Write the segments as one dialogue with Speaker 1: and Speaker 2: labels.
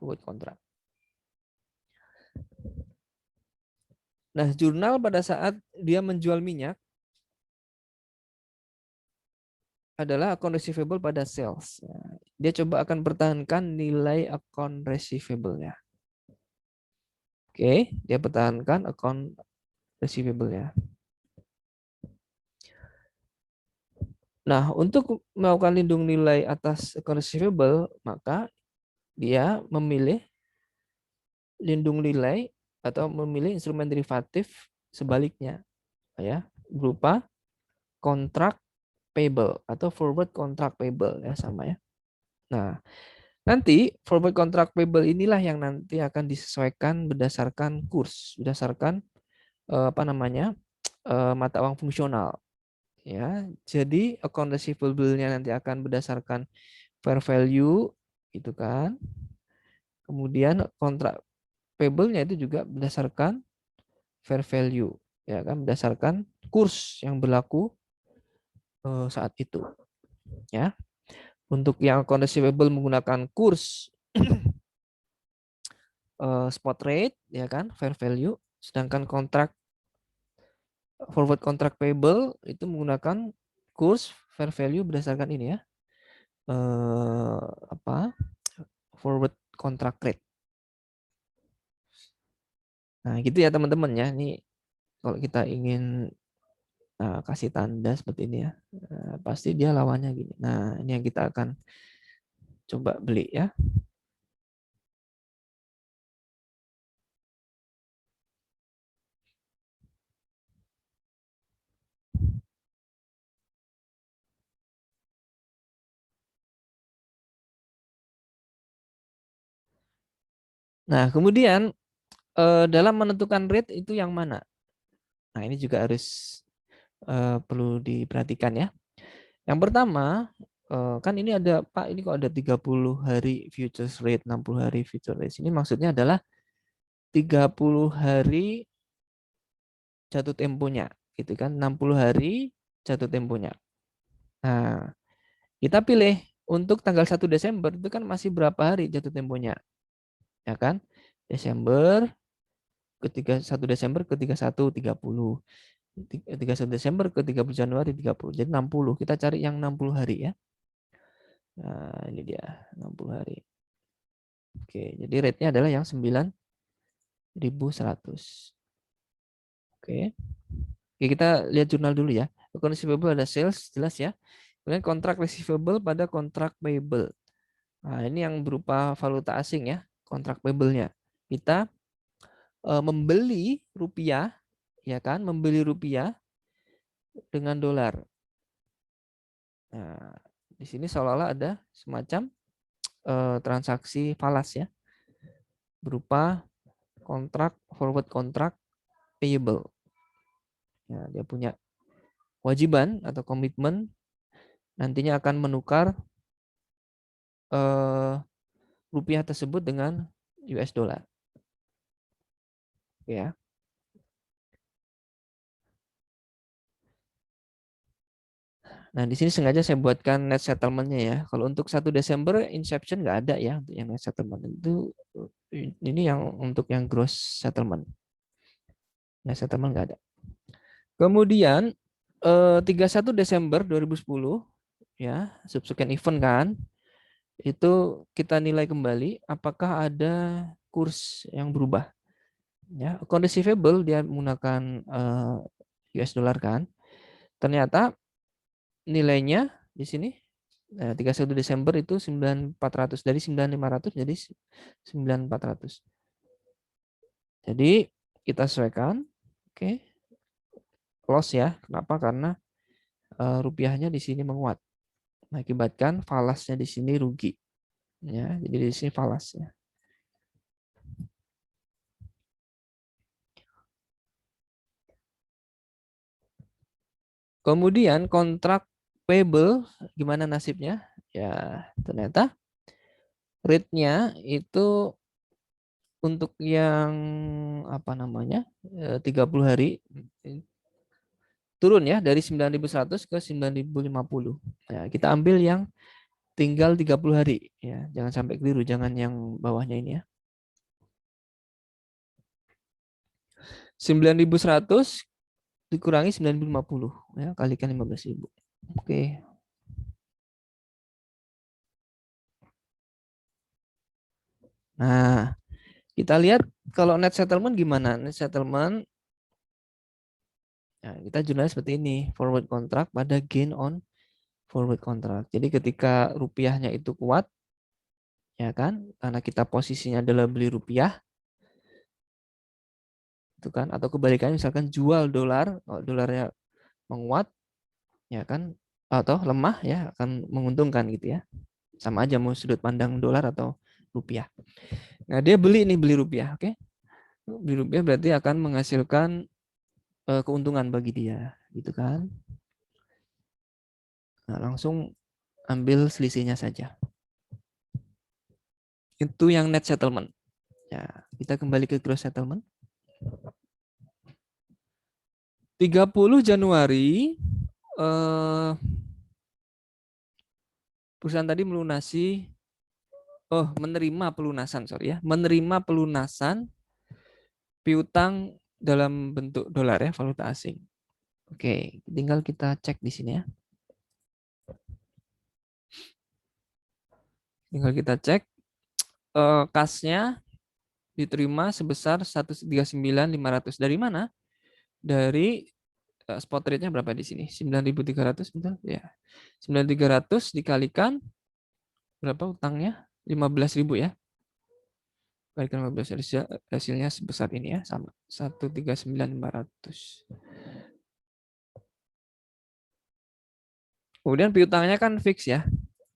Speaker 1: forward kontrak. Nah, jurnal pada saat dia menjual minyak adalah account receivable pada sales. Dia coba akan pertahankan nilai account receivable-nya. Oke, dia pertahankan account receivable-nya. Nah, untuk melakukan lindung nilai atas account receivable, maka dia memilih lindung nilai atau memilih instrumen derivatif sebaliknya, ya, berupa kontrak payable atau forward contract payable, ya, sama ya. Nah, nanti forward contract payable inilah yang nanti akan disesuaikan berdasarkan kurs, berdasarkan apa namanya, mata uang fungsional, ya. Jadi account receivable-nya nanti akan berdasarkan fair value, gitu kan. Kemudian kontrak payable-nya itu juga berdasarkan fair value, ya kan, berdasarkan kurs yang berlaku saat itu, ya. Untuk yang account receivable menggunakan kurs spot rate, ya kan, fair value, sedangkan kontrak forward contract payable itu menggunakan kurs fair value berdasarkan ini, ya, apa, forward contract rate. Nah, gitu ya teman-teman ya. Ini kalau kita ingin kasih tanda seperti ini ya, pasti dia lawannya gini. Nah, ini yang kita akan coba beli ya. Nah, kemudian dalam menentukan rate itu yang mana? Nah, ini juga harus perlu diperhatikan ya. Yang pertama, kan ini ada, Pak, ini kok ada 30 hari futures rate, 60 hari futures rate. Ini maksudnya adalah 30 hari jatuh temponya, gitu kan, 60 hari jatuh temponya. Nah, kita pilih untuk tanggal 1 Desember itu kan masih berapa hari jatuh temponya, ya kan? Desember ke 1 Desember ke 31 30. 31 Desember ke 30 Januari 30. Jadi 60. Kita cari yang 60 hari ya. Nah, ini dia 60 hari. Oke, jadi rate-nya adalah yang 9.100. Oke. Oke, kita lihat jurnal dulu ya. Account receivable ada sales, jelas ya. Kemudian kontrak receivable pada kontrak payable. Nah, ini yang berupa valuta asing ya, kontrak payable-nya. Kita membeli rupiah, ya kan, membeli rupiah dengan dolar. Nah, di sini seolah-olah ada semacam transaksi falas ya, berupa kontrak forward kontrak payable. Ya, dia punya kewajiban atau komitmen nantinya akan menukar rupiah tersebut dengan US dollar. Ya. Nah, di sini sengaja saya buatkan net settlement-nya ya. Kalau untuk 1 Desember inception nggak ada ya untuk yang net settlement. Itu ini yang untuk yang gross settlement. Net settlement nggak ada. Kemudian 31 Desember 2010 ya, subsequent event kan, itu kita nilai kembali apakah ada kurs yang berubah. Ya, account receivable dia menggunakan US dollar kan. Ternyata nilainya di sini 31 Desember itu 9.400, dari 9.500 jadi 9.400. Jadi kita sesuaikan, oke, loss ya. Kenapa? Karena rupiahnya di sini menguat, mengakibatkan falasnya di sini rugi. Ya, jadi di sini falasnya. Kemudian kontrak payable gimana nasibnya? Ya, ternyata rate-nya itu untuk yang apa namanya 30 hari turun ya dari 9.100 ke 9.050. Ya, kita ambil yang tinggal 30 hari ya. Jangan sampai keliru, jangan yang bawahnya ini ya. 9.100 dikurangi 9.050 ya, kalikan 15.000. Oke. Nah, kita lihat kalau net settlement gimana? Net settlement ya, kita jurnalnya seperti ini, forward contract pada gain on forward contract. Jadi ketika rupiahnya itu kuat ya kan, karena kita posisinya adalah beli rupiah itu kan, atau kebalikannya misalkan jual dolar, kalau dolarnya menguat ya kan, atau lemah ya akan menguntungkan gitu ya. Sama aja mau sudut pandang dolar atau rupiah. Nah, dia beli nih, beli rupiah, oke. Beli rupiah berarti akan menghasilkan keuntungan bagi dia, gitu kan. Nah, langsung ambil selisihnya saja. Itu yang net settlement. Ya, kita kembali ke gross settlement. 30 Januari perusahaan tadi melunasi, menerima pelunasan, sorry ya, menerima pelunasan piutang dalam bentuk dolar ya, valuta asing. Oke, tinggal kita cek di sini ya. Tinggal kita cek kasnya diterima sebesar 139.500. Dari mana? Dari spot rate-nya berapa di sini? 9.300 betul? Ya. 9.300 dikalikan berapa utangnya? 15.000 ya. Kalikan 15, hasilnya sebesar ini ya, sama 139.500. Kemudian piutangnya kan fix ya.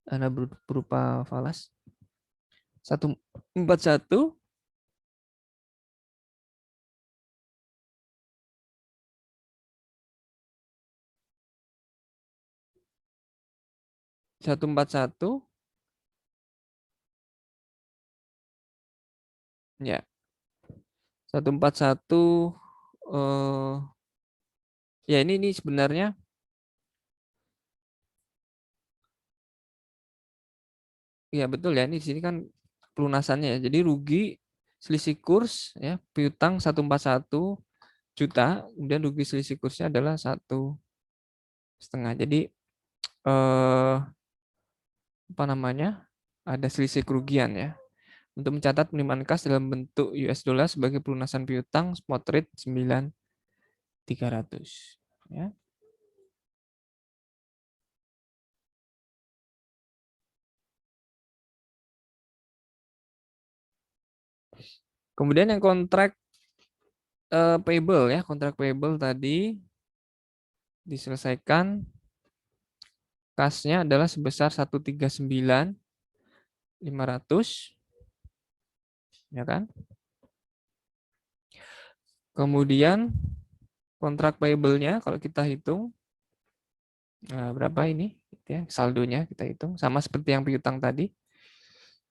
Speaker 1: Karena berupa falas. 141 141 ya. 141 ya, ini sebenarnya ya betul ya, ini di sini kan pelunasannya ya. Jadi rugi selisih kurs ya, piutang 141 juta, kemudian rugi selisih kursnya adalah 1,5. Jadi apa namanya? Ada selisih kerugian ya. Untuk mencatat penerimaan kas dalam bentuk US dollar sebagai pelunasan piutang spot rate 9.300 ya. Kemudian yang kontrak payable ya, kontrak payable tadi diselesaikan, kasnya adalah sebesar 139.500 ya kan. Kemudian kontrak payable-nya kalau kita hitung berapa ini ya, saldonya kita hitung sama seperti yang piutang tadi.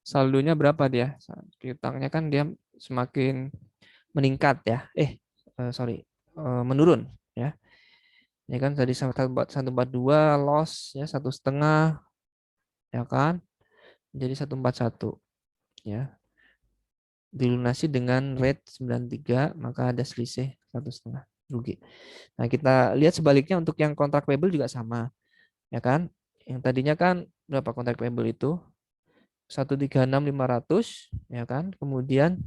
Speaker 1: Saldonya berapa dia? Piutangnya kan dia semakin meningkat ya. Sorry, menurun ya. Ini kan tadi 142 loss ya, 1,5 ya kan. Jadi 141 ya. Dilunasi dengan rate 93, maka ada selisih 1,5 rugi. Nah, kita lihat sebaliknya untuk yang kontrak payable juga sama. Ya kan? Yang tadinya kan berapa kontrak payable itu? 136.500 ya kan. Kemudian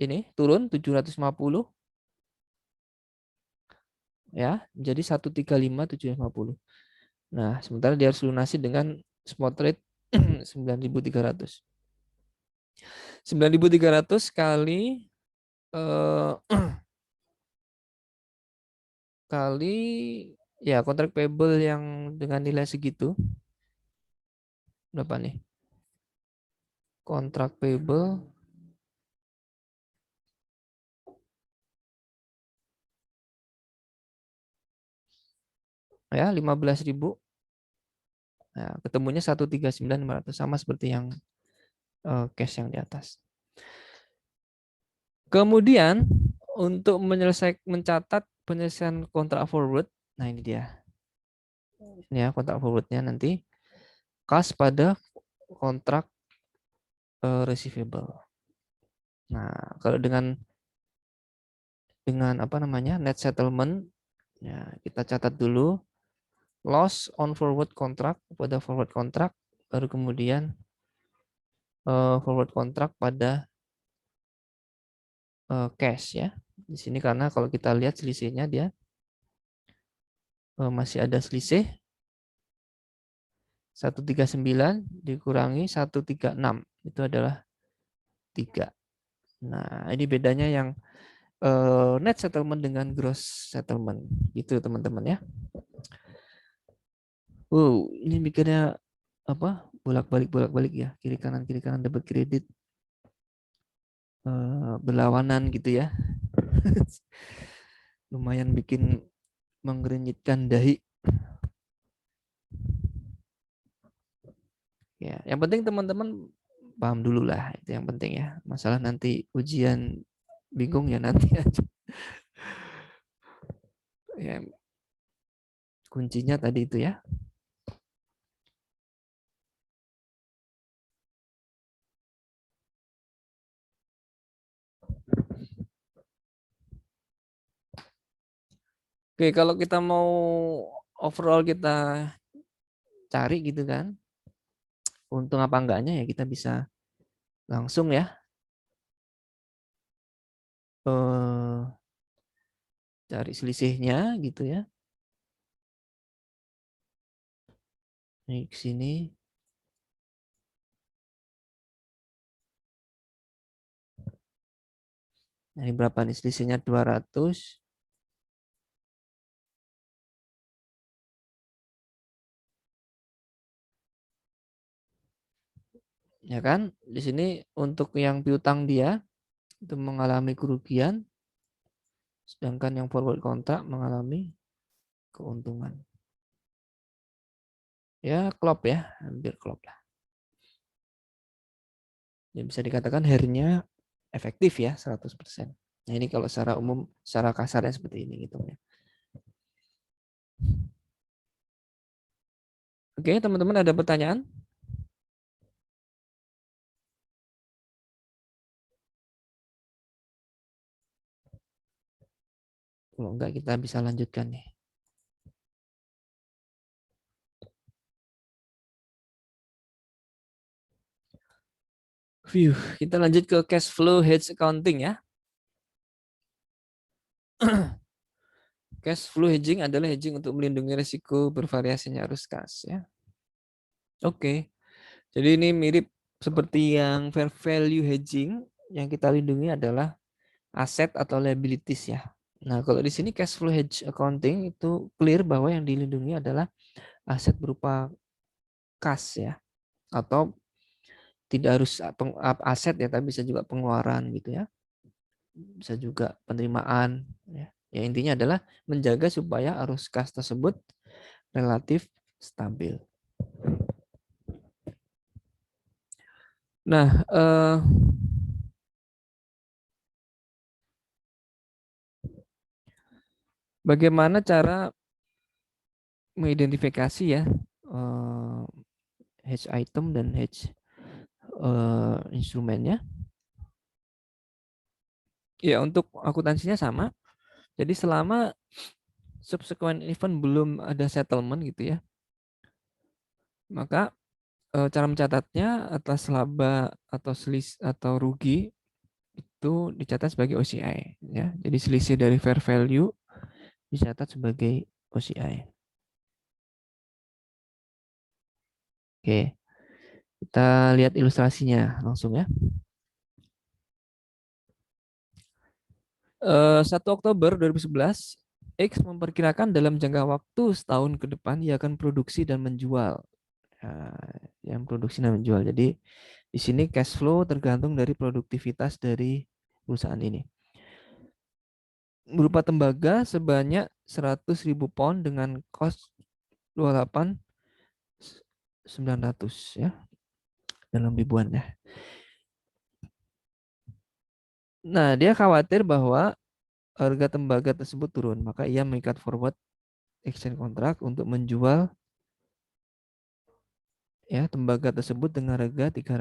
Speaker 1: ini turun 750 ya, menjadi 135.750. Nah, sementara dia harus lunasi dengan spot rate 9.300. 9.300 kali eh, kali ya kontrak payable yang dengan nilai segitu berapa nih? Kontrak payable ya 15.000. Nah, ketemunya 139.500 sama seperti yang cash yang di atas. Kemudian untuk mencatat penyelesaian kontrak forward, nah ini dia. Ini ya kontrak forwardnya nanti kas pada kontrak receivable. Nah, kalau dengan apa namanya net settlement, ya kita catat dulu loss on forward contract pada forward contract, baru kemudian forward contract pada cash ya. Di sini karena kalau kita lihat selisihnya dia masih ada selisih 139 dikurangi 136 itu adalah 3. Nah, ini bedanya yang net settlement dengan gross settlement gitu teman-teman ya. Ini mikirnya apa? Bolak-balik ya, kiri kanan debit kredit berlawanan gitu ya. Lumayan bikin menggerinyitkan dahi. Ya, yang penting teman-teman paham dulu lah, itu yang penting ya. Masalah nanti ujian bingung ya nanti aja. Ya, kuncinya tadi itu ya. Oke, kalau kita mau overall kita cari gitu kan, untung apa enggaknya ya kita bisa langsung ya cari selisihnya gitu ya. Ini ke sini. Nah, ini berapa nih selisihnya 200. Ya kan? Di sini untuk yang piutang dia itu mengalami kerugian, sedangkan yang forward kontrak mengalami keuntungan. Ya, klop ya, hampir klop lah. Ya, bisa dikatakan hari-nya efektif ya 100%. Nah, ini kalau secara umum, secara kasarnya seperti ini gitu ya. Oke, teman-teman ada pertanyaan? Kalau enggak kita bisa lanjutkan nih. Kita lanjut ke cash flow hedge accounting ya. Cash flow hedging adalah hedging untuk melindungi risiko bervariasinya arus kas ya. Oke. Jadi ini mirip seperti yang fair value hedging, yang kita lindungi adalah aset atau liabilities ya. Nah, kalau di sini cash flow hedge accounting itu clear bahwa yang dilindungi adalah aset berupa kas ya, atau tidak harus aset ya, tapi bisa juga pengeluaran gitu ya. Bisa juga penerimaan ya. Ya intinya adalah menjaga supaya arus kas tersebut relatif stabil. Nah, bagaimana cara mengidentifikasi ya hedge item dan hedge instrumennya? Ya, untuk akuntansinya sama. Jadi selama subsequent event belum ada settlement gitu ya, maka cara mencatatnya atas laba atau atau rugi itu dicatat sebagai OCI ya. Jadi selisih dari fair value dicatat sebagai OCI. Oke, kita lihat ilustrasinya langsung ya. 1 Oktober 2011, X memperkirakan dalam jangka waktu setahun ke depan ia akan produksi dan menjual. Yang produksi dan menjual. Jadi di sini cash flow tergantung dari produktivitas dari perusahaan ini. Berupa tembaga sebanyak 100.000 pound dengan cost 28.900 ya, dalam ribuan ya. Nah, dia khawatir bahwa harga tembaga tersebut turun, maka ia mengikat forward exchange kontrak untuk menjual ya tembaga tersebut dengan harga 300.